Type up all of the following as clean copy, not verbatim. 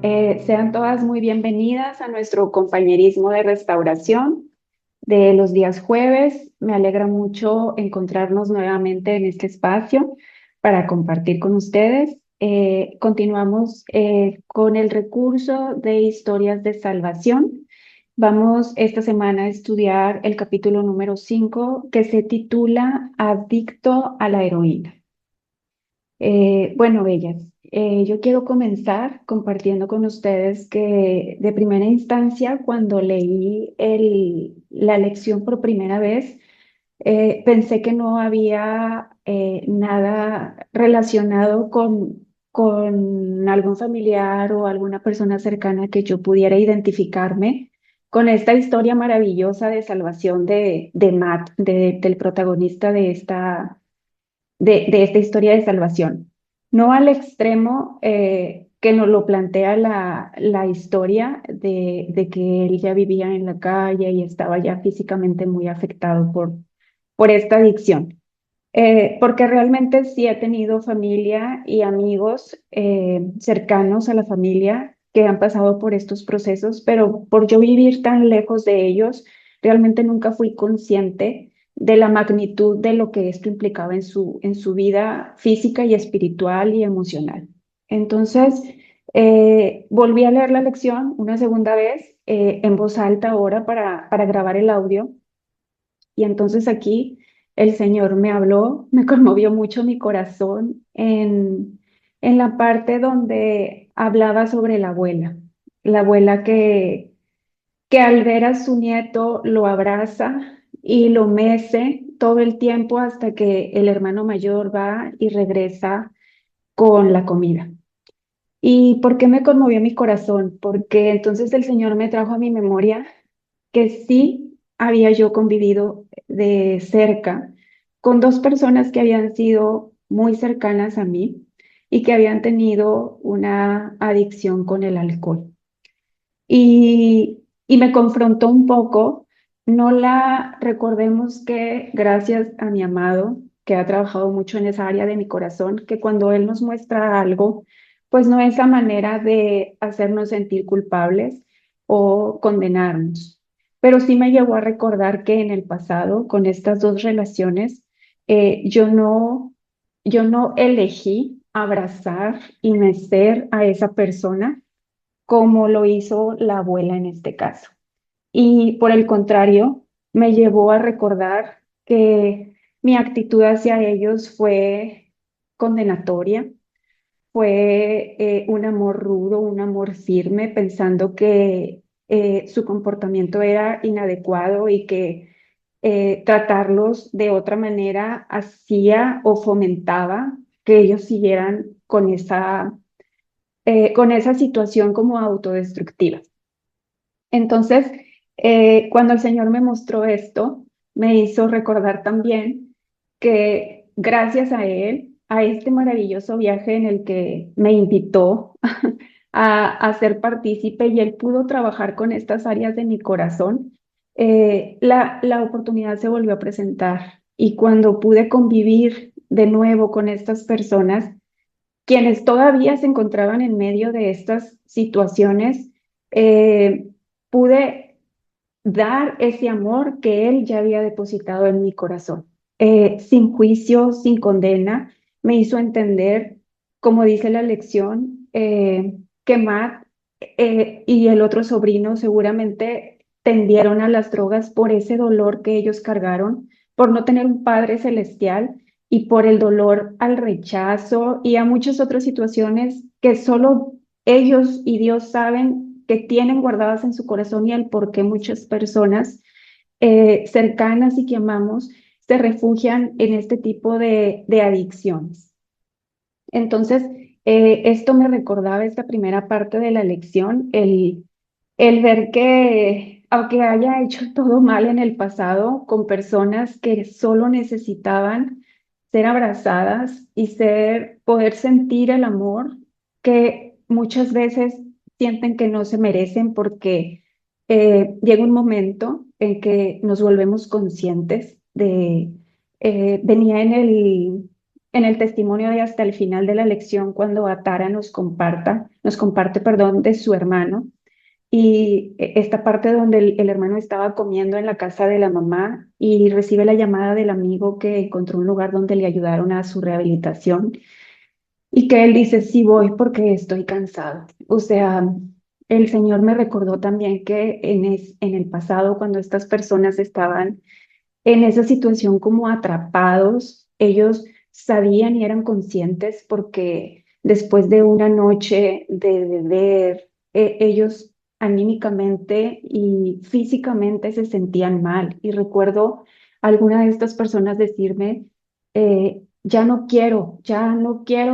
Sean todas muy bienvenidas a nuestro compañerismo de restauración de los días jueves. Me alegra mucho encontrarnos nuevamente en este espacio para compartir con ustedes. Continuamos con el recurso de historias de salvación. Vamos esta semana a estudiar el capítulo número 5 que se titula Adicto a la heroína. Bueno, bellas, yo quiero comenzar compartiendo con ustedes que de primera instancia, cuando leí la lección por primera vez, pensé que no había nada relacionado con algún familiar o alguna persona cercana que yo pudiera identificarme con esta historia maravillosa de salvación de Matt, del protagonista de esta historia de salvación. No al extremo que nos lo plantea la historia de que él ya vivía en la calle y estaba ya físicamente muy afectado por esta adicción. Porque realmente sí he tenido familia y amigos cercanos a la familia que han pasado por estos procesos, pero por yo vivir tan lejos de ellos, realmente nunca fui consciente de la magnitud de lo que esto implicaba en su vida física y espiritual y emocional. Entonces, volví a leer la lección una segunda vez en voz alta ahora para grabar el audio y entonces aquí el Señor me habló, me conmovió mucho mi corazón en la parte donde hablaba sobre la abuela que al ver a su nieto lo abraza y lo mece todo el tiempo hasta que el hermano mayor va y regresa con la comida. ¿Y por qué me conmovió mi corazón? Porque entonces el Señor me trajo a mi memoria que sí había yo convivido de cerca con dos personas que habían sido muy cercanas a mí y que habían tenido una adicción con el alcohol. Y me confrontó un poco, no la recordemos que gracias a mi amado, que ha trabajado mucho en esa área de mi corazón, que cuando él nos muestra algo, pues no es la manera de hacernos sentir culpables o condenarnos. Pero sí me llevó a recordar que en el pasado, con estas dos relaciones, yo no elegí abrazar y mecer a esa persona como lo hizo la abuela en este caso. Y por el contrario, me llevó a recordar que mi actitud hacia ellos fue condenatoria, fue un amor rudo, un amor firme, pensando que su comportamiento era inadecuado y que tratarlos de otra manera hacía o fomentaba que ellos siguieran con esa situación como autodestructiva. Entonces, cuando el Señor me mostró esto, me hizo recordar también que gracias a Él, a este maravilloso viaje en el que me invitó a ser partícipe y Él pudo trabajar con estas áreas de mi corazón, la oportunidad se volvió a presentar. Y cuando pude convivir de nuevo con estas personas, quienes todavía se encontraban en medio de estas situaciones, eh, pude dar ese amor que Él ya había depositado en mi corazón. Sin juicio, sin condena, me hizo entender, como dice la lección, que Matt y el otro sobrino seguramente tendieron a las drogas por ese dolor que ellos cargaron, por no tener un Padre celestial y por el dolor al rechazo y a muchas otras situaciones que solo ellos y Dios saben que tienen guardadas en su corazón y el por qué muchas personas cercanas y que amamos se refugian en este tipo de adicciones. Entonces, esto me recordaba esta primera parte de la lección, el ver que aunque haya hecho todo mal en el pasado, con personas que solo necesitaban ser abrazadas y poder sentir el amor que muchas veces sienten que no se merecen porque llega un momento en que nos volvemos conscientes venía en el testimonio de hasta el final de la lección, cuando Atara nos comparte, perdón, de su hermano, y esta parte donde el hermano estaba comiendo en la casa de la mamá y recibe la llamada del amigo que encontró un lugar donde le ayudaron a su rehabilitación y que él dice, sí voy porque estoy cansado. O sea, el Señor me recordó también que en el pasado, cuando estas personas estaban en esa situación como atrapados, ellos sabían y eran conscientes porque después de una noche de beber, ellos anímicamente y físicamente se sentían mal. Y recuerdo a alguna de estas personas decirme, ya no quiero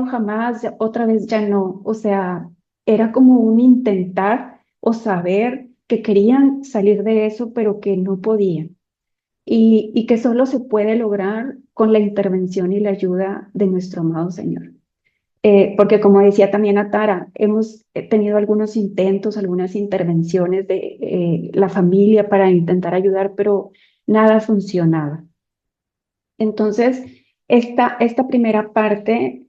jamás, otra vez ya no. O sea, era como un intentar o saber que querían salir de eso, pero que no podían y que solo se puede lograr con la intervención y la ayuda de nuestro amado Señor. Porque como decía también Atara, hemos tenido algunos intentos, algunas intervenciones de la familia para intentar ayudar, pero nada funcionaba. Entonces, esta primera parte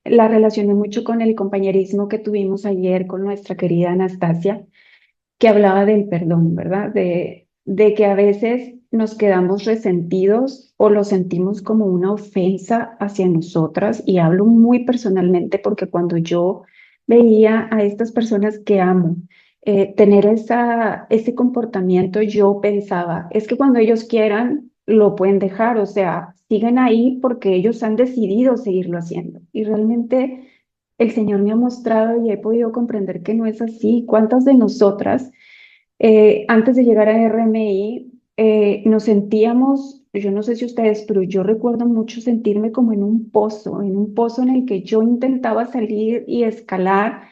la relacioné mucho con el compañerismo que tuvimos ayer con nuestra querida Anastasia, que hablaba del perdón, ¿verdad? De que a veces nos quedamos resentidos o lo sentimos como una ofensa hacia nosotras. Y hablo muy personalmente porque cuando yo veía a estas personas que amo tener ese comportamiento, yo pensaba, es que cuando ellos quieran, lo pueden dejar, o sea, siguen ahí porque ellos han decidido seguirlo haciendo. Y realmente el Señor me ha mostrado y he podido comprender que no es así. ¿Cuántas de nosotras, antes de llegar a RMI, nos sentíamos, yo no sé si ustedes, pero yo recuerdo mucho sentirme como en un pozo en el que yo intentaba salir y escalar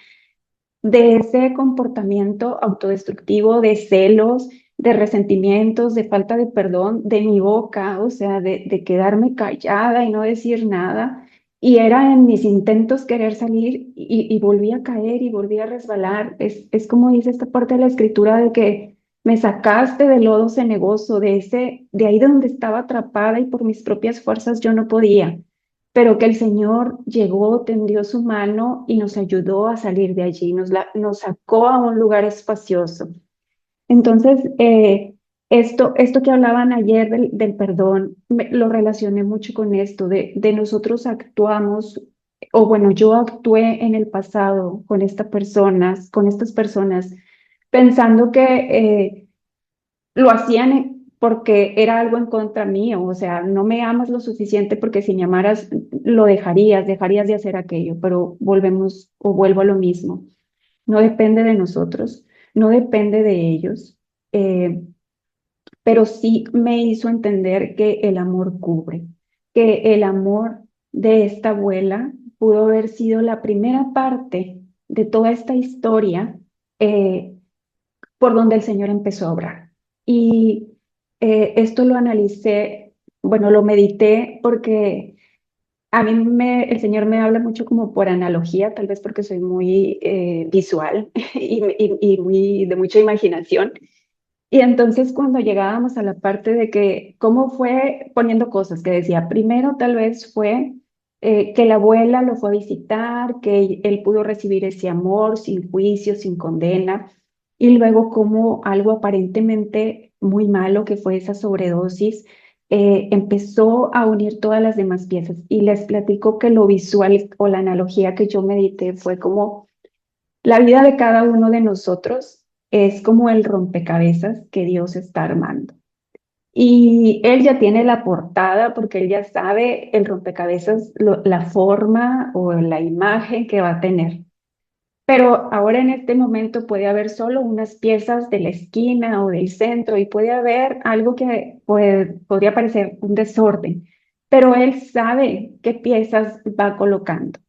de ese comportamiento autodestructivo, de celos, de resentimientos, de falta de perdón, de mi boca, o sea, de quedarme callada y no decir nada. Y era en mis intentos querer salir y volví a caer y volví a resbalar. Es como dice esta parte de la escritura de que me sacaste del lodo cenagoso, de ahí donde estaba atrapada y por mis propias fuerzas yo no podía, pero que el Señor llegó, tendió su mano y nos ayudó a salir de allí, nos sacó a un lugar espacioso. Entonces, esto que hablaban ayer del perdón, lo relacioné mucho con esto, de nosotros actuamos, o bueno, yo actué en el pasado con estas personas, pensando que lo hacían porque era algo en contra mío, o sea, no me amas lo suficiente porque si me amaras lo dejarías de hacer aquello, pero volvemos o vuelvo a lo mismo. No depende de nosotros, no depende de ellos, eh, pero sí me hizo entender que el amor cubre, que el amor de esta abuela pudo haber sido la primera parte de toda esta historia por donde el Señor empezó a obrar. Y esto lo analicé, bueno, lo medité porque el Señor me habla mucho como por analogía, tal vez porque soy muy visual y muy de mucha imaginación. Y entonces cuando llegábamos a la parte de que, ¿cómo fue poniendo cosas? Que decía, primero tal vez fue que la abuela lo fue a visitar, que él pudo recibir ese amor sin juicio, sin condena, y luego como algo aparentemente muy malo, que fue esa sobredosis, empezó a unir todas las demás piezas. Y les platico que lo visual o la analogía que yo medité fue como la vida de cada uno de nosotros es como el rompecabezas que Dios está armando. Y Él ya tiene la portada porque Él ya sabe el rompecabezas, la forma o la imagen que va a tener. Pero ahora en este momento puede haber solo unas piezas de la esquina o del centro y puede haber algo que podría parecer un desorden, pero Él sabe qué piezas va colocando.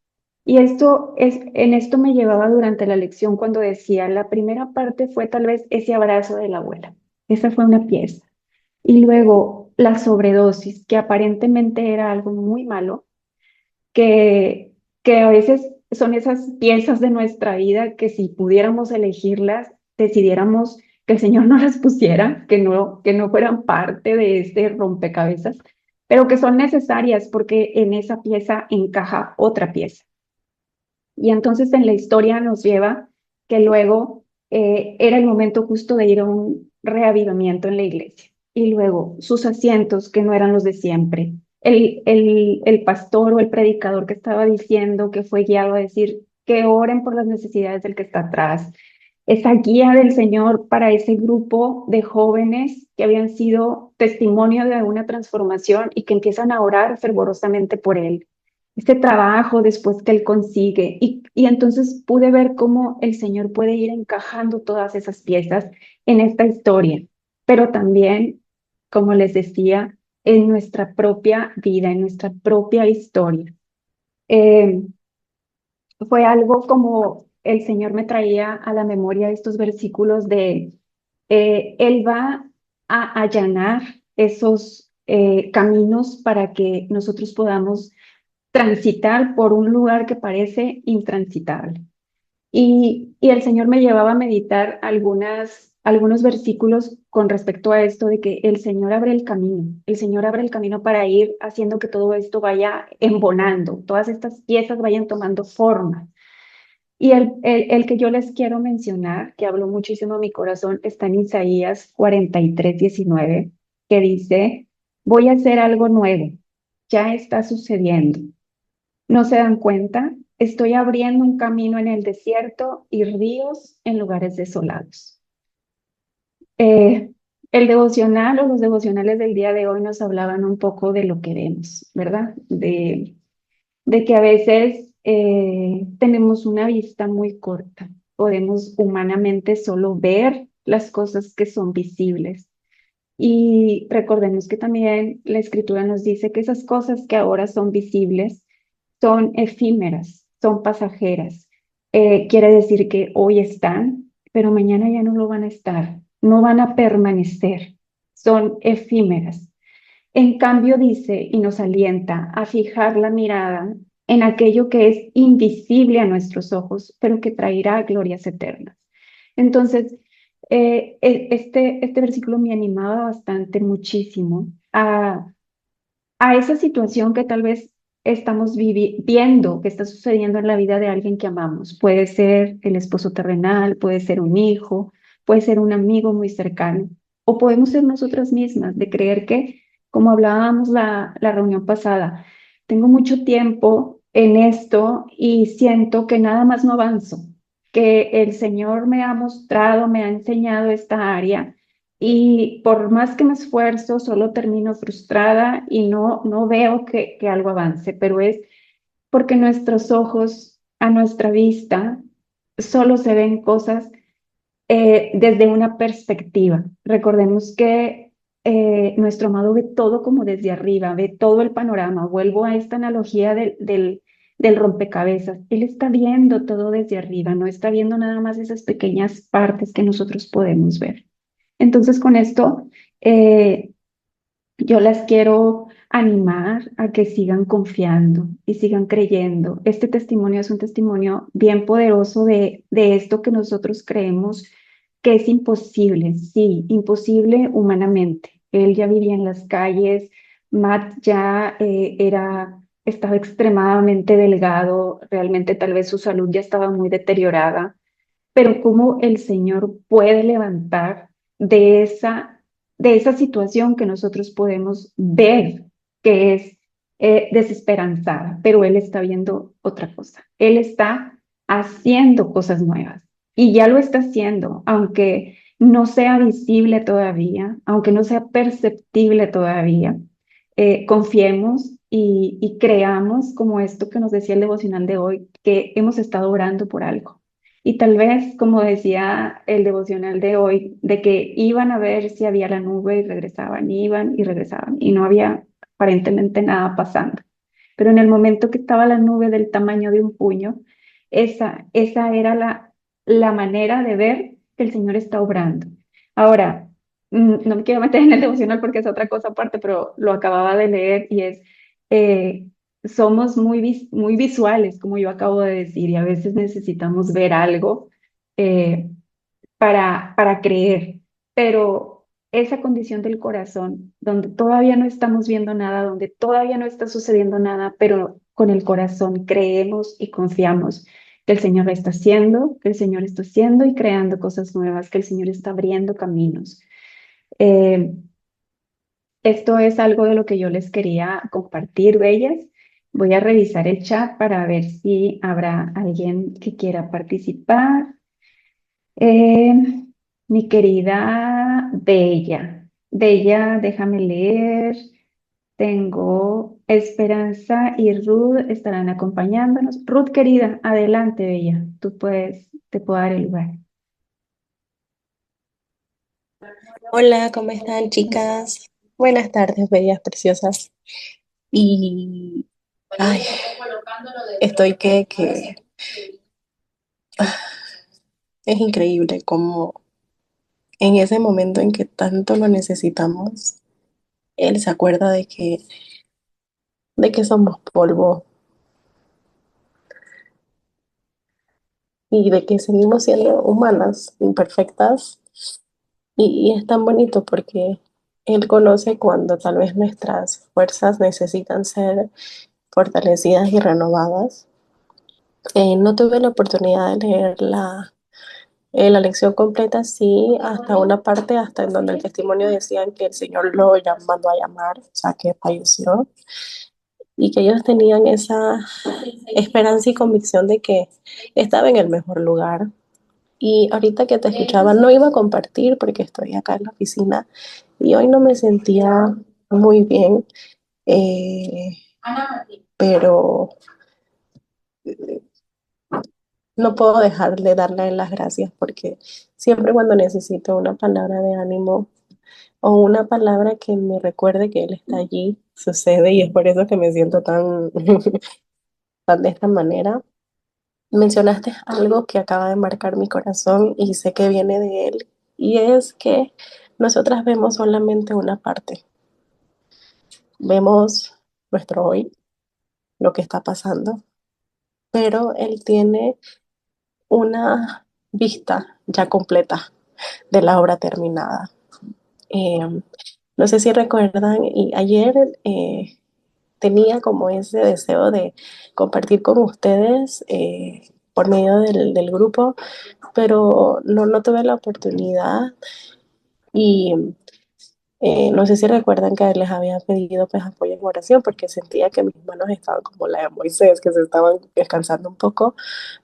Y en esto me llevaba durante la lección cuando decía, la primera parte fue tal vez ese abrazo de la abuela. Esa fue una pieza. Y luego la sobredosis, que aparentemente era algo muy malo, que a veces son esas piezas de nuestra vida que si pudiéramos elegirlas, decidiéramos que el Señor no las pusiera, que no fueran parte de este rompecabezas. pero que son necesarias porque en esa pieza encaja otra pieza. Y entonces en la historia nos lleva que luego era el momento justo de ir a un reavivamiento en la iglesia. Y luego sus asientos, que no eran los de siempre. El pastor o el predicador que estaba diciendo, que fue guiado a decir que oren por las necesidades del que está atrás. Esa guía del Señor para ese grupo de jóvenes que habían sido testimonio de una transformación y que empiezan a orar fervorosamente por él, este trabajo después que él consigue. Y entonces pude ver cómo el Señor puede ir encajando todas esas piezas en esta historia, pero también, como les decía, en nuestra propia vida, en nuestra propia historia. Eh, Fue algo como el Señor me traía a la memoria estos versículos de, Él va a allanar esos caminos para que nosotros podamos transitar por un lugar que parece intransitable. Y el Señor me llevaba a meditar algunos versículos con respecto a esto de que el Señor abre el camino, el Señor abre el camino para ir haciendo que todo esto vaya embonando, todas estas piezas vayan tomando forma. Y el que yo les quiero mencionar, que habló muchísimo a mi corazón, está en Isaías 43:19, que dice, voy a hacer algo nuevo, ya está sucediendo. ¿No se dan cuenta? Estoy abriendo un camino en el desierto y ríos en lugares desolados. Eh, el devocional o los devocionales del día de hoy nos hablaban un poco de lo que vemos, ¿verdad? De que a veces tenemos una vista muy corta. Podemos humanamente solo ver las cosas que son visibles. Y recordemos que también la escritura nos dice que esas cosas que ahora son visibles son efímeras, son pasajeras. Quiere decir que hoy están, pero mañana ya no lo van a estar, no van a permanecer, son efímeras. En cambio, dice y nos alienta a fijar la mirada en aquello que es invisible a nuestros ojos, pero que traerá glorias eternas. Entonces, este versículo me animaba bastante, muchísimo, a esa situación que tal vez estamos viendo, que está sucediendo en la vida de alguien que amamos. Puede ser el esposo terrenal, puede ser un hijo, puede ser un amigo muy cercano, o podemos ser nosotras mismas, de creer que, como hablábamos la reunión pasada, tengo mucho tiempo en esto y siento que nada más no avanzo, que el Señor me ha mostrado, me ha enseñado esta área y por más que me esfuerzo, solo termino frustrada y no veo que algo avance, pero es porque nuestros ojos, a nuestra vista, solo se ven cosas desde una perspectiva. Recordemos que nuestro amado ve todo como desde arriba, ve todo el panorama. Vuelvo a esta analogía del rompecabezas. Él está viendo todo desde arriba, no está viendo nada más esas pequeñas partes que nosotros podemos ver. Entonces, con esto, eh, yo las quiero animar a que sigan confiando y sigan creyendo. Este testimonio es un testimonio bien poderoso de esto que nosotros creemos que es imposible, sí, imposible humanamente. Él ya vivía en las calles, Matt ya estaba extremadamente delgado, realmente tal vez su salud ya estaba muy deteriorada, pero cómo el Señor puede levantar de esa situación que nosotros podemos ver que es desesperanzada, pero Él está viendo otra cosa. Él está haciendo cosas nuevas y ya lo está haciendo, aunque no sea visible todavía, aunque no sea perceptible todavía. Confiemos y creamos como esto que nos decía el devocional de hoy, que hemos estado orando por algo y tal vez, como decía el devocional de hoy, de que iban a ver si había la nube y regresaban, iban y regresaban, y no había aparentemente nada pasando. Pero en el momento que estaba la nube del tamaño de un puño, esa era la manera de ver que el Señor está obrando. Ahora, no me quiero meter en el devocional porque es otra cosa aparte, pero lo acababa de leer y es, eh, somos muy visuales, como yo acabo de decir, y a veces necesitamos ver algo eh, para creer, pero esa condición del corazón, donde todavía no estamos viendo nada, donde todavía no está sucediendo nada, pero con el corazón creemos y confiamos que el Señor lo está haciendo, que el Señor está haciendo y creando cosas nuevas, que el Señor está abriendo caminos. Eh, Esto es algo de lo que yo les quería compartir, bellas. Voy a revisar el chat para ver si habrá alguien que quiera participar. Eh, Mi querida Bella, Bella, déjame leer. Tengo Esperanza y Ruth estarán acompañándonos. Ruth, querida, adelante, Bella. Tú puedes, te puedo dar el lugar. Hola, ¿cómo están, chicas? Buenas tardes, bellas preciosas. Y ay, estoy que es increíble como en ese momento en que tanto lo necesitamos, él se acuerda de que somos polvo y de que seguimos siendo humanas, imperfectas. Y es tan bonito porque él conoce cuando tal vez nuestras fuerzas necesitan ser fortalecidas y renovadas. No tuve la oportunidad de leer la lección completa, sí, hasta una parte, hasta en donde el testimonio decían que el Señor lo mandó a llamar, o sea, que falleció, y que ellos tenían esa esperanza y convicción de que estaba en el mejor lugar. Y ahorita que te escuchaba, no iba a compartir porque estoy acá en la oficina y hoy no me sentía muy bien, eh, pero no puedo dejar de darle las gracias porque siempre cuando necesito una palabra de ánimo o una palabra que me recuerde que Él está allí, sucede y es por eso que me siento tan, tan de esta manera. Mencionaste algo que acaba de marcar mi corazón y sé que viene de Él y es que nosotras vemos solamente una parte, vemos nuestro hoy, lo que está pasando, pero Él tiene una vista ya completa de la obra terminada. Eh, no sé si recuerdan, y ayer tenía como ese deseo de compartir con ustedes por medio del grupo, pero no tuve la oportunidad y no sé si recuerdan que les había pedido pues apoyo en oración porque sentía que mis manos estaban como la de Moisés, que se estaban descansando un poco.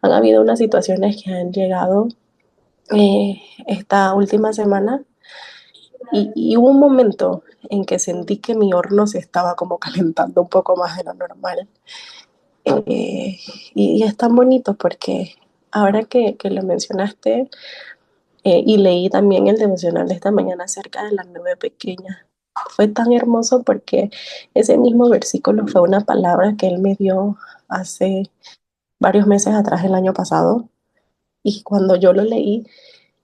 Han habido unas situaciones que han llegado esta última semana y hubo un momento en que sentí que mi horno se estaba como calentando un poco más de lo normal. Eh, y es tan bonito porque ahora que lo mencionaste y leí también el devocional de esta mañana acerca de la nube pequeña, fue tan hermoso porque ese mismo versículo fue una palabra que él me dio hace varios meses atrás, el año pasado, y cuando yo lo leí,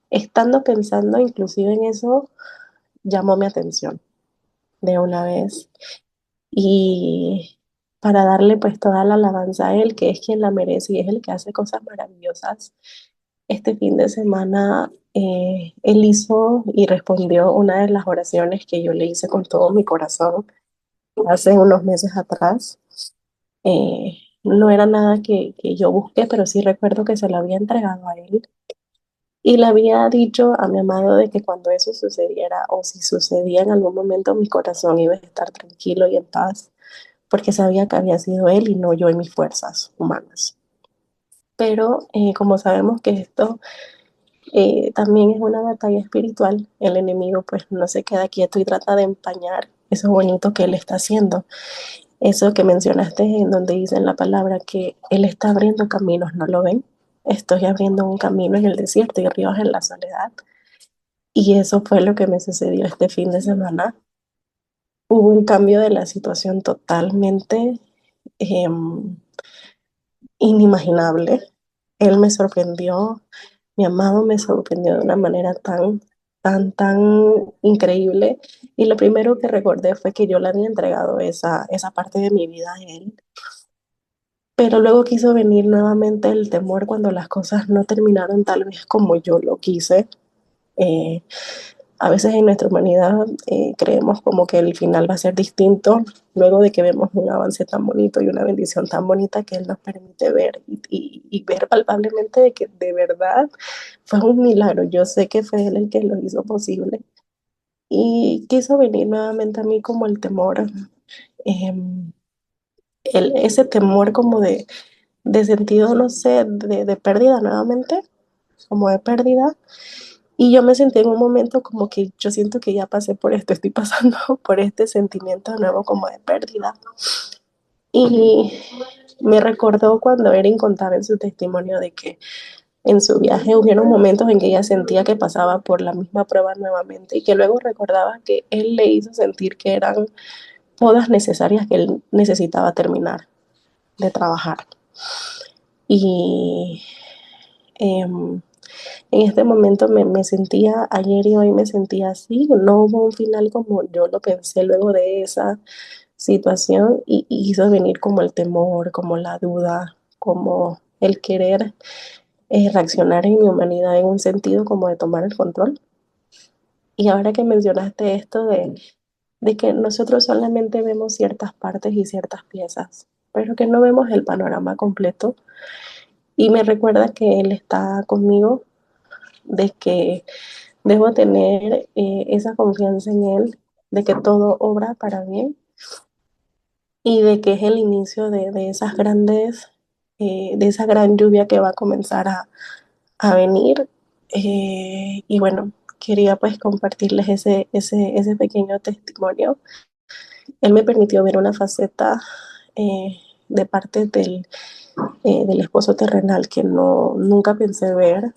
estando pensando inclusive en eso, llamó mi atención de una vez. Y para darle pues toda la alabanza a Él, que es quien la merece y es el que hace cosas maravillosas. Este fin de semana Él hizo y respondió una de las oraciones que yo le hice con todo mi corazón hace unos meses atrás. No era nada que yo busqué, pero sí recuerdo que se lo había entregado a Él y le había dicho a mi amado de que cuando eso sucediera o si sucedía en algún momento mi corazón iba a estar tranquilo y en paz porque sabía que había sido él y no yo en mis fuerzas humanas. Pero como sabemos que esto también es una batalla espiritual, el enemigo pues no se queda quieto y trata de empañar eso bonito que él está haciendo. Eso que mencionaste en donde dice en la palabra que él está abriendo caminos, ¿no lo ven? Estoy abriendo un camino en el desierto y ríos en la soledad. Y eso fue lo que me sucedió este fin de semana. Hubo un cambio de la situación totalmente eh, inimaginable. Él me sorprendió, mi amado me sorprendió de una manera tan increíble. Y lo primero que recordé fue que yo le había entregado esa parte de mi vida a él. Pero luego quiso venir nuevamente el temor cuando las cosas no terminaron tal vez como yo lo quise. Eh, A veces en nuestra humanidad creemos como que el final va a ser distinto luego de que vemos un avance tan bonito y una bendición tan bonita que Él nos permite ver y ver palpablemente de que de verdad fue un milagro. Yo sé que fue Él el que lo hizo posible y quiso venir nuevamente a mí como el temor, eh, ese temor como de sentido, no sé, de pérdida nuevamente, como de pérdida. Y yo me sentí en un momento como que yo siento que ya pasé por esto, estoy pasando por este sentimiento de nuevo como de pérdida. Y me recordó cuando Erin contaba en su testimonio de que en su viaje hubieron momentos en que ella sentía que pasaba por la misma prueba nuevamente y que luego recordaba que él le hizo sentir que eran podas necesarias que él necesitaba terminar de trabajar. Y en este momento me sentía, ayer y hoy me sentía así, no hubo un final como yo lo pensé luego de esa situación y hizo venir como el temor, como la duda, como el querer reaccionar en mi humanidad en un sentido como de tomar el control. Y ahora que mencionaste esto de que nosotros solamente vemos ciertas partes y ciertas piezas, pero que no vemos el panorama completo, y me recuerda que Él está conmigo, de que debo tener esa confianza en Él, de que todo obra para bien y de que es el inicio de esas grandes, de esa gran lluvia que va a comenzar a venir. Y bueno, quería pues compartirles ese pequeño testimonio. Él me permitió ver una faceta de parte del esposo terrenal que no, nunca pensé ver.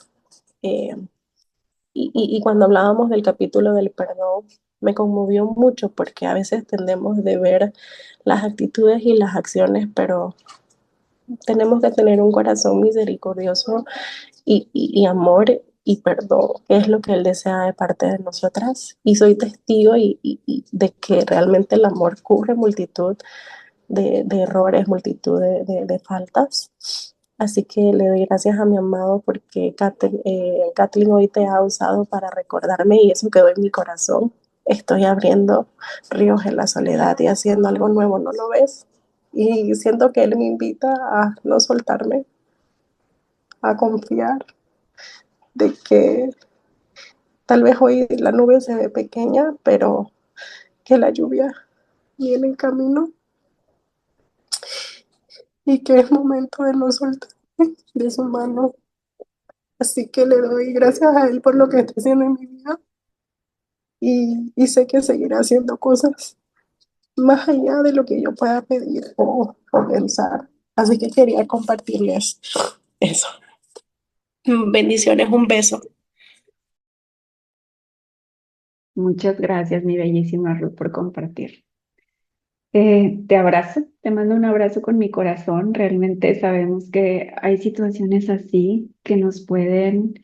Eh, y cuando hablábamos del capítulo del perdón, me conmovió mucho porque a veces tendemos de ver las actitudes y las acciones, pero tenemos que tener un corazón misericordioso y amor y perdón, que es lo que Él desea de parte de nosotras. Y soy testigo de que realmente el amor cubre multitud de errores, multitud de faltas. Así que le doy gracias a mi amado porque Kathleen hoy te ha usado para recordarme y eso quedó en mi corazón. Estoy abriendo ríos en la soledad y haciendo algo nuevo, ¿no lo ves? Y siento que Él me invita a no soltarme, a confiar de que tal vez hoy la nube se ve pequeña, pero que la lluvia viene en camino y que es momento de no soltarme de su mano. Así que le doy gracias a Él por lo que está haciendo en mi vida y sé que seguirá haciendo cosas más allá de lo que yo pueda pedir o pensar. Así que quería compartirles eso. Bendiciones, un beso. Muchas gracias, mi bellísima Ruth, por compartir. Te abrazo, te mando un abrazo con mi corazón. Realmente sabemos que hay situaciones así que nos pueden,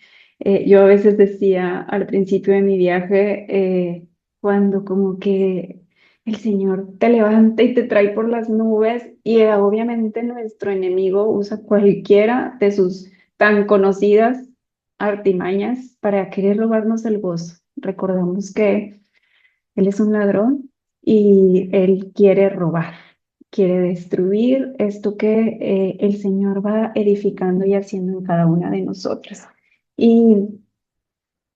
yo a veces decía al principio de mi viaje, cuando como que el Señor te levanta y te trae por las nubes y obviamente nuestro enemigo usa cualquiera de sus tan conocidas artimañas para querer robarnos el gozo. Recordamos que él es un ladrón y él quiere robar, quiere destruir esto que el Señor va edificando y haciendo en cada una de nosotras. Y,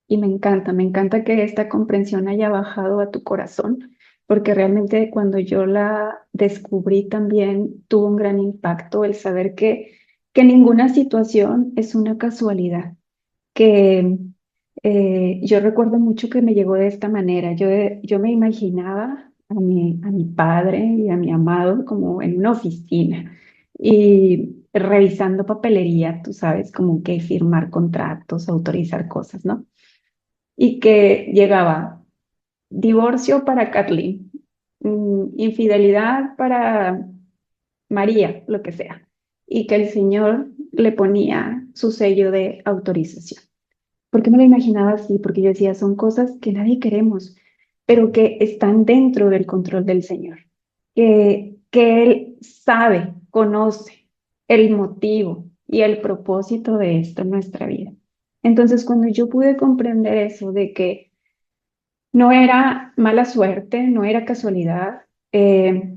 y me encanta que esta comprensión haya bajado a tu corazón, porque realmente cuando yo la descubrí también tuvo un gran impacto el saber que ninguna situación es una casualidad que yo recuerdo mucho que me llegó de esta manera. Yo me imaginaba a mi padre y a mi amado como en una oficina y revisando papelería, tú sabes, como que firmar contratos, autorizar cosas, ¿no? Y que llegaba divorcio para Kathleen, infidelidad para María, lo que sea, y que el Señor le ponía su sello de autorización. ¿Por qué me lo imaginaba así? Porque yo decía, son cosas que nadie queremos, pero que están dentro del control del Señor, que Él sabe, conoce el motivo y el propósito de esto en nuestra vida. Entonces, cuando yo pude comprender eso, de que No era mala suerte, no era casualidad. Eh,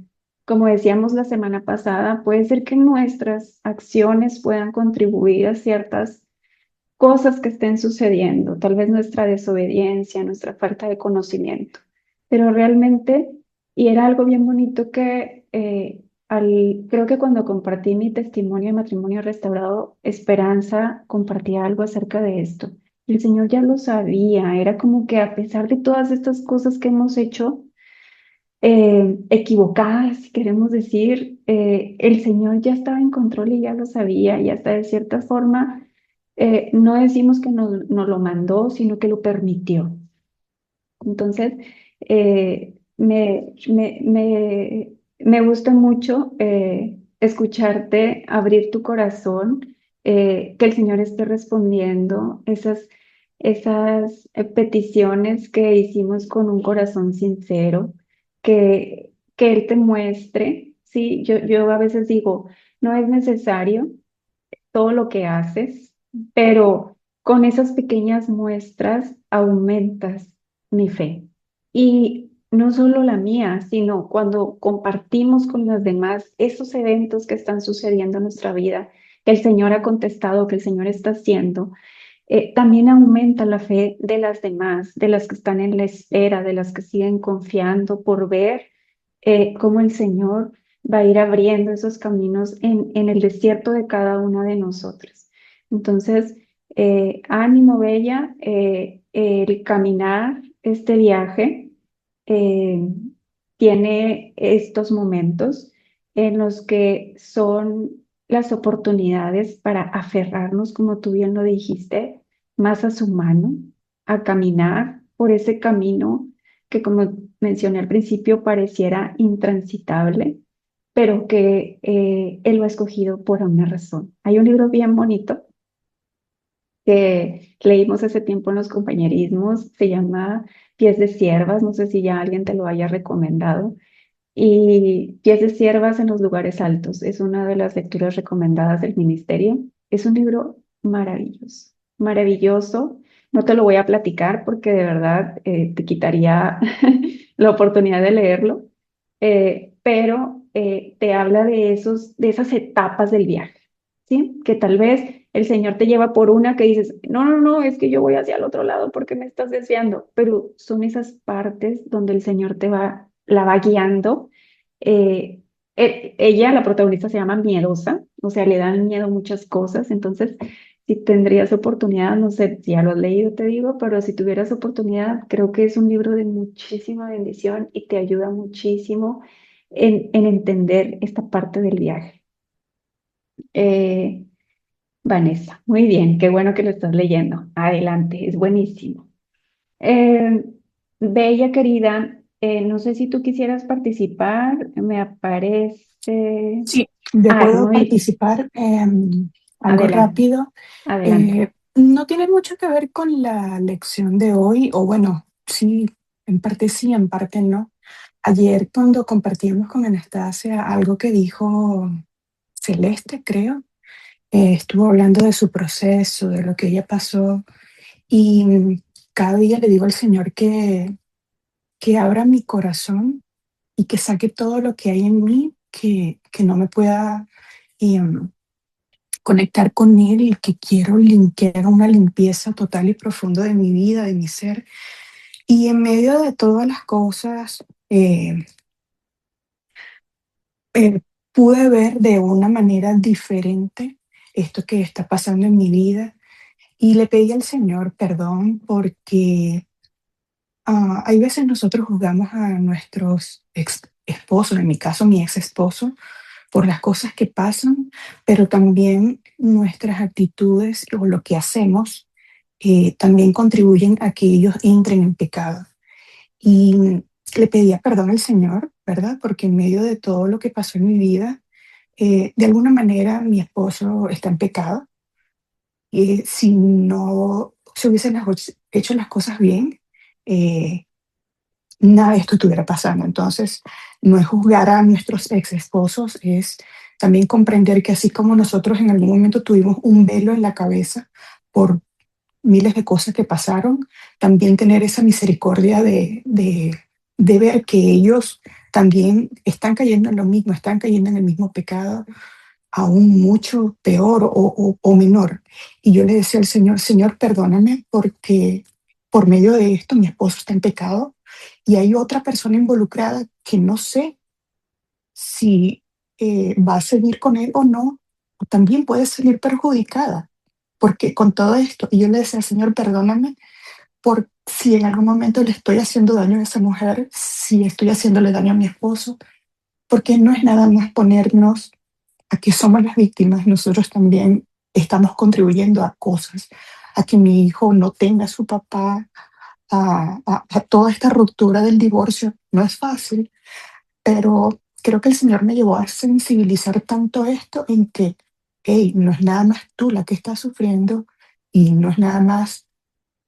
Como decíamos la semana pasada, puede ser que nuestras acciones puedan contribuir a ciertas cosas que estén sucediendo, tal vez nuestra desobediencia, nuestra falta de conocimiento, pero realmente, y era algo bien bonito que creo que cuando compartí mi testimonio de matrimonio restaurado, Esperanza compartía algo acerca de esto. El Señor ya lo sabía, era como que a pesar de todas estas cosas que hemos hecho, equivocadas, si queremos decir, el Señor ya estaba en control y ya lo sabía, y hasta de cierta forma no decimos que nos lo mandó, sino que lo permitió. Entonces, me gusta mucho escucharte abrir tu corazón, que el Señor esté respondiendo esas peticiones que hicimos con un corazón sincero, que Él te muestre. Sí, yo a veces digo, no es necesario todo lo que haces, pero con esas pequeñas muestras aumentas mi fe. Y no solo la mía, sino cuando compartimos con los demás esos eventos que están sucediendo en nuestra vida, que el Señor ha contestado, que el Señor está haciendo, también aumenta la fe de las demás, de las que están en la espera, de las que siguen confiando por ver cómo el Señor va a ir abriendo esos caminos en el desierto de cada una de nosotras. Entonces, ánimo, Bella, el caminar este viaje eh, tiene estos momentos en los que son las oportunidades para aferrarnos, como tú bien lo dijiste, más a su mano, a caminar por ese camino que, como mencioné al principio, pareciera intransitable, pero que Él lo ha escogido por una razón. Hay un libro bien bonito que leímos hace tiempo en los compañerismos, se llama Pies de Siervas, no sé si ya alguien te lo haya recomendado, y Pies de Siervas en los lugares altos, es una de las lecturas recomendadas del ministerio. Es un libro maravilloso, maravilloso. No te lo voy a platicar porque de verdad te quitaría la oportunidad de leerlo, pero te habla de de esas etapas del viaje, ¿sí? Que tal vez el Señor te lleva por una que dices, no, no, no, es que yo voy hacia el otro lado porque me estás desviando, pero son esas partes donde el Señor la va guiando. Eh, Ella, la protagonista, se llama miedosa, o sea, le dan miedo muchas cosas, entonces, si tendrías oportunidad, no sé si ya lo has leído, te digo, pero si tuvieras oportunidad, creo que es un libro de muchísima bendición y te ayuda muchísimo en entender esta parte del viaje. Eh, Vanessa, muy bien, qué bueno que lo estás leyendo. Adelante, es buenísimo. Eh, Bella querida, no sé si tú quisieras participar, me aparece. Sí, yo Ah, puedo muy participar algo adelante, rápido. adelante. No tiene mucho que ver con la lección de hoy, o bueno, sí, en parte no. Ayer cuando compartimos con Anastasia algo que dijo Celeste, creo, estuvo hablando de su proceso, de lo que ella pasó, y cada día le digo al Señor que abra mi corazón y que saque todo lo que hay en mí que no me pueda em, conectar con Él y que quiero limpiar una limpieza total y profunda de mi vida, de mi ser. Y en medio de todas las cosas, eh, pude ver de una manera diferente esto que está pasando en mi vida y le pedí al Señor perdón porque hay veces nosotros juzgamos a nuestros ex esposos, en mi caso mi ex esposo, por las cosas que pasan, pero también nuestras actitudes o lo que hacemos también contribuyen a que ellos entren en pecado. Y le pedía perdón al Señor, ¿verdad? Porque en medio de todo lo que pasó en mi vida, de alguna manera mi esposo está en pecado. Y si no se hubiesen hecho las cosas bien, eh, nada de esto estuviera pasando. Entonces, no es juzgar a nuestros ex esposos, es también comprender que así como nosotros en algún momento tuvimos un velo en la cabeza por miles de cosas que pasaron, también tener esa misericordia de ver que ellos también están cayendo en lo mismo, están cayendo en el mismo pecado, aún mucho peor o menor. Y yo le decía al Señor, Señor, perdóname porque por medio de esto mi esposo está en pecado y hay otra persona involucrada que no sé si va a seguir con él o no, o también puede salir perjudicada. Porque con todo esto, y yo le decía, Señor, perdóname por si en algún momento le estoy haciendo daño a esa mujer, si estoy haciéndole daño a mi esposo, porque no es nada más ponernos a que somos las víctimas, nosotros también estamos contribuyendo a cosas, a que mi hijo no tenga a su papá, a toda esta ruptura del divorcio. No es fácil, pero creo que el Señor me llevó a sensibilizar tanto esto en que, hey, no es nada más tú la que estás sufriendo y no es nada más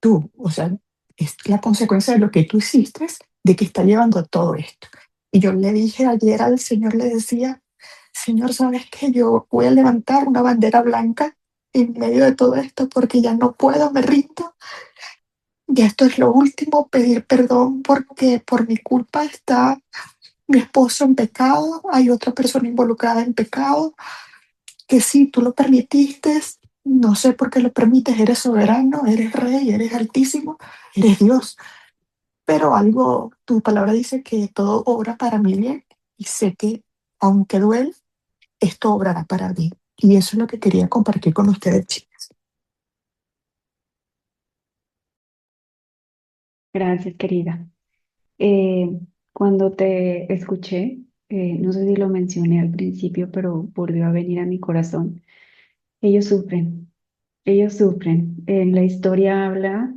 tú, o sea, es la consecuencia de lo que tú hiciste, de que está llevando a todo esto. Y yo le dije ayer al Señor, le decía, Señor, ¿sabes qué? Yo voy a levantar una bandera blanca en medio de todo esto porque ya no puedo, me rindo. Ya esto es lo último, pedir perdón porque por mi culpa está mi esposo en pecado, hay otra persona involucrada en pecado, que sí, tú lo permitiste, no sé por qué lo permites, eres soberano, eres rey, eres altísimo, eres Dios, pero algo, tu palabra dice que todo obra para mi bien y sé que aunque duele, esto obrará para mí. Y eso es lo que quería compartir con ustedes, chicas. Gracias, querida. Eh, Cuando te escuché, no sé si lo mencioné al principio, pero volvió a venir a mi corazón. Ellos sufren, ellos sufren. En la historia habla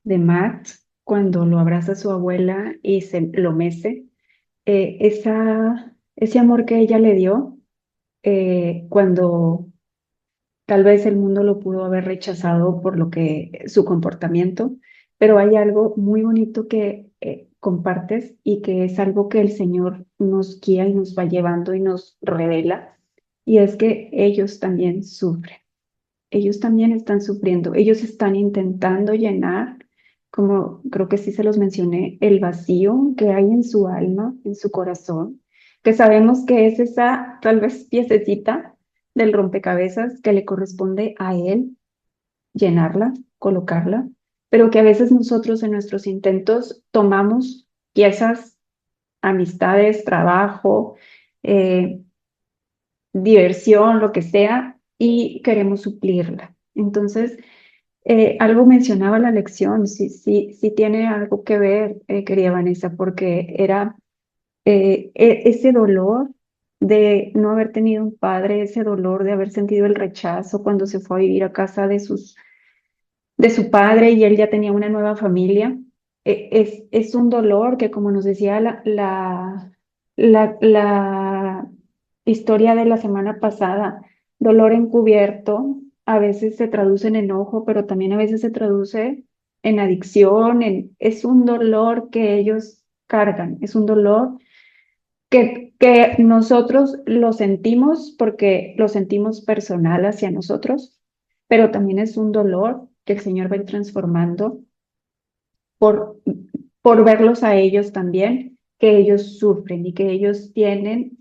de Matt cuando lo abraza su abuela y se lo mece. Ese amor que ella le dio cuando tal vez el mundo lo pudo haber rechazado por lo que su comportamiento, pero hay algo muy bonito que compartes y que es algo que el Señor nos guía y nos va llevando y nos revela, y es que ellos también sufren, ellos también están sufriendo, ellos están intentando llenar, como creo que sí se los mencioné, el vacío que hay en su alma, en su corazón, que sabemos que es esa tal vez piececita del rompecabezas que le corresponde a él llenarla, colocarla, pero que a veces nosotros en nuestros intentos tomamos piezas, amistades, trabajo, eh, diversión, lo que sea, y queremos suplirla. Entonces, algo mencionaba la lección, sí, sí, sí tiene algo que ver, querida Vanessa, porque era ese dolor de no haber tenido un padre, ese dolor de haber sentido el rechazo cuando se fue a vivir a casa de su padre y él ya tenía una nueva familia. Es un dolor que, como nos decía la historia de la semana pasada, dolor encubierto, a veces se traduce en enojo, pero también a veces se traduce en adicción, es un dolor que ellos cargan, es un dolor que nosotros lo sentimos porque lo sentimos personal hacia nosotros, pero también es un dolor que el Señor va a ir transformando por, por verlos a ellos también, que ellos sufren y que ellos tienen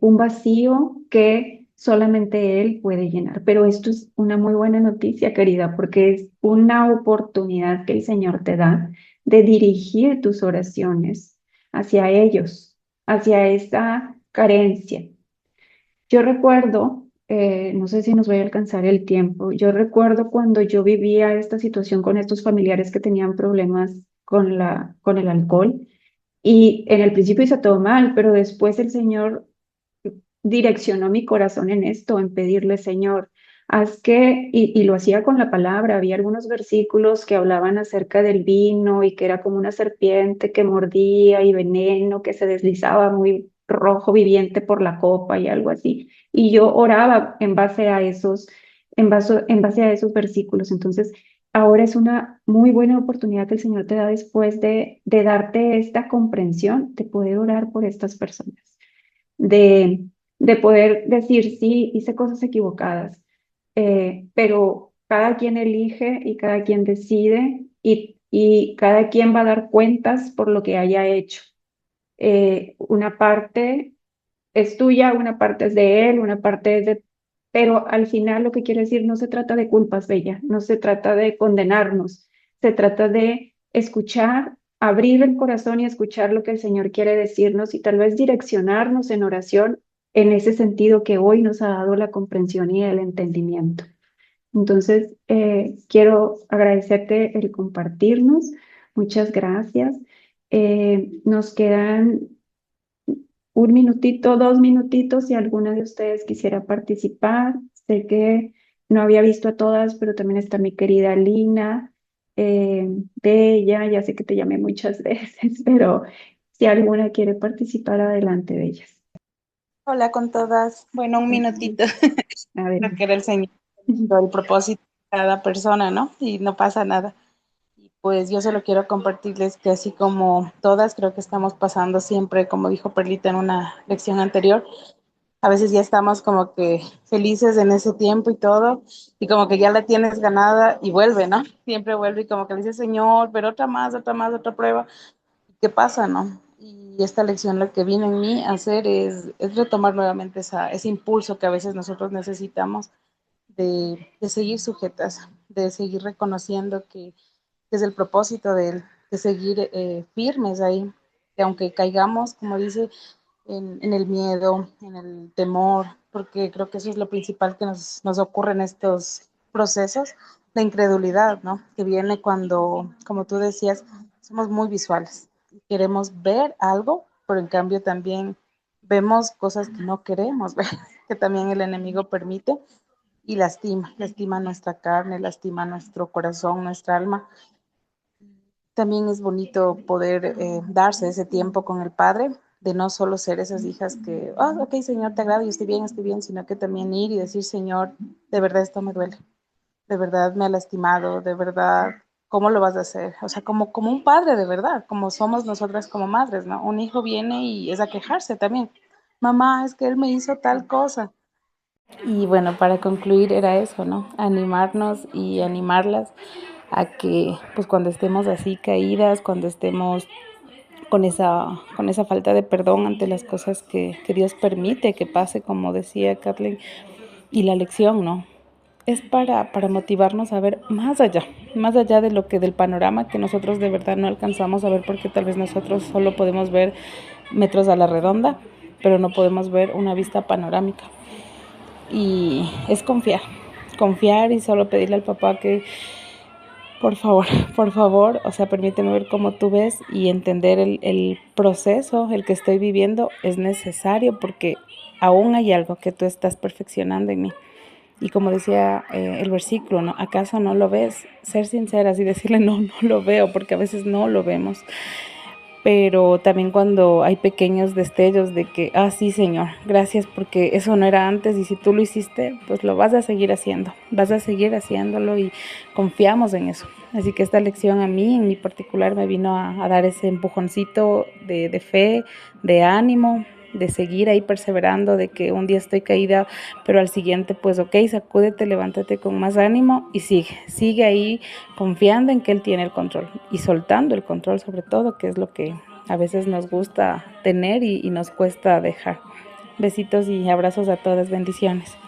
un vacío que solamente Él puede llenar. Pero esto es una muy buena noticia, querida, porque es una oportunidad que el Señor te da de dirigir tus oraciones hacia ellos, hacia esa carencia. Yo recuerdo, no sé si nos va a alcanzar el tiempo, yo recuerdo cuando yo vivía esta situación con estos familiares que tenían problemas con el alcohol y en el principio hice todo mal, pero después el Señor direccionó mi corazón en esto, en pedirle, Señor, haz que, y lo hacía con la palabra, había algunos versículos que hablaban acerca del vino y que era como una serpiente que mordía y veneno que se deslizaba muy rojo viviente por la copa y algo así. Y yo oraba en base a esos versículos. Entonces, ahora es una muy buena oportunidad que el Señor te da después de darte esta comprensión, de poder orar por estas personas, de, de poder decir, sí, hice cosas equivocadas, pero cada quien elige y cada quien decide y cada quien va a dar cuentas por lo que haya hecho. Una parte es tuya, una parte es de él, una parte es de... Pero al final lo que quiere decir no se trata de culpas, Bella, no se trata de condenarnos, se trata de escuchar, abrir el corazón y escuchar lo que el Señor quiere decirnos y tal vez direccionarnos en oración en ese sentido que hoy nos ha dado la comprensión y el entendimiento. Entonces, quiero agradecerte el compartirnos. Muchas gracias. Nos quedan un minutito, 2 minutitos, si alguna de ustedes quisiera participar. Sé que no había visto a todas, pero también está mi querida Lina, Bella, ya sé que te llamé muchas veces, pero si alguna quiere participar, adelante de ellas. Hola con todas. Bueno, un minutito. Creo que Adelante. era el Señor el propósito de cada persona, ¿no? Y no pasa nada. Y pues yo solo quiero compartirles que así como todas, creo que estamos pasando siempre, como dijo Perlita en una lección anterior, a veces ya estamos como que felices en ese tiempo y todo, y como que ya la tienes ganada y vuelve, ¿no? Siempre vuelve y como que le dice, Señor, pero otra más, otra prueba. ¿Qué pasa, no? Y esta lección lo que viene en mí a hacer es retomar nuevamente ese impulso que a veces nosotros necesitamos de seguir sujetas, de seguir reconociendo que es el propósito de seguir firmes ahí, que aunque caigamos, como dice, en el miedo, en el temor, porque creo que eso es lo principal que nos ocurre en estos procesos, la incredulidad, ¿no? Que viene cuando, como tú decías, somos muy visuales, queremos ver algo, pero en cambio también vemos cosas que no queremos ver, que también el enemigo permite y lastima nuestra carne, lastima nuestro corazón, nuestra alma. También es bonito poder darse ese tiempo con el Padre, de no solo ser esas hijas que, ok, Señor, te agrado y estoy bien, sino que también ir y decir, Señor, de verdad esto me duele, de verdad me ha lastimado, de verdad, ¿cómo lo vas a hacer? O sea, como un padre de verdad, como somos nosotras como madres, ¿no? Un hijo viene y es a quejarse también. Mamá, es que él me hizo tal cosa. Y bueno, para concluir era eso, ¿no? Animarnos y animarlas a que, pues cuando estemos así caídas, cuando estemos con esa falta de perdón ante las cosas que Dios permite que pase, como decía Kathleen, y la lección, ¿no? Es para motivarnos a ver más allá de lo que del panorama que nosotros de verdad no alcanzamos a ver porque tal vez nosotros solo podemos ver metros a la redonda, pero no podemos ver una vista panorámica. Y es confiar y solo pedirle al papá que por favor, o sea, permíteme ver cómo tú ves y entender el proceso, el que estoy viviendo es necesario porque aún hay algo que tú estás perfeccionando en mí. Y como decía el versículo, ¿no? ¿Acaso no lo ves? Ser sinceras y decirle, no lo veo, porque a veces no lo vemos. Pero también cuando hay pequeños destellos de que, sí, Señor, gracias porque eso no era antes y si tú lo hiciste, pues lo vas a seguir haciendo, vas a seguir haciéndolo y confiamos en eso. Así que esta lección a mí, en mi particular, me vino a dar ese empujoncito de fe, de ánimo, de seguir ahí perseverando, de que un día estoy caída, pero al siguiente, pues ok, sacúdete, levántate con más ánimo y sigue ahí confiando en que Él tiene el control y soltando el control sobre todo, que es lo que a veces nos gusta tener y nos cuesta dejar. Besitos y abrazos a todas, bendiciones.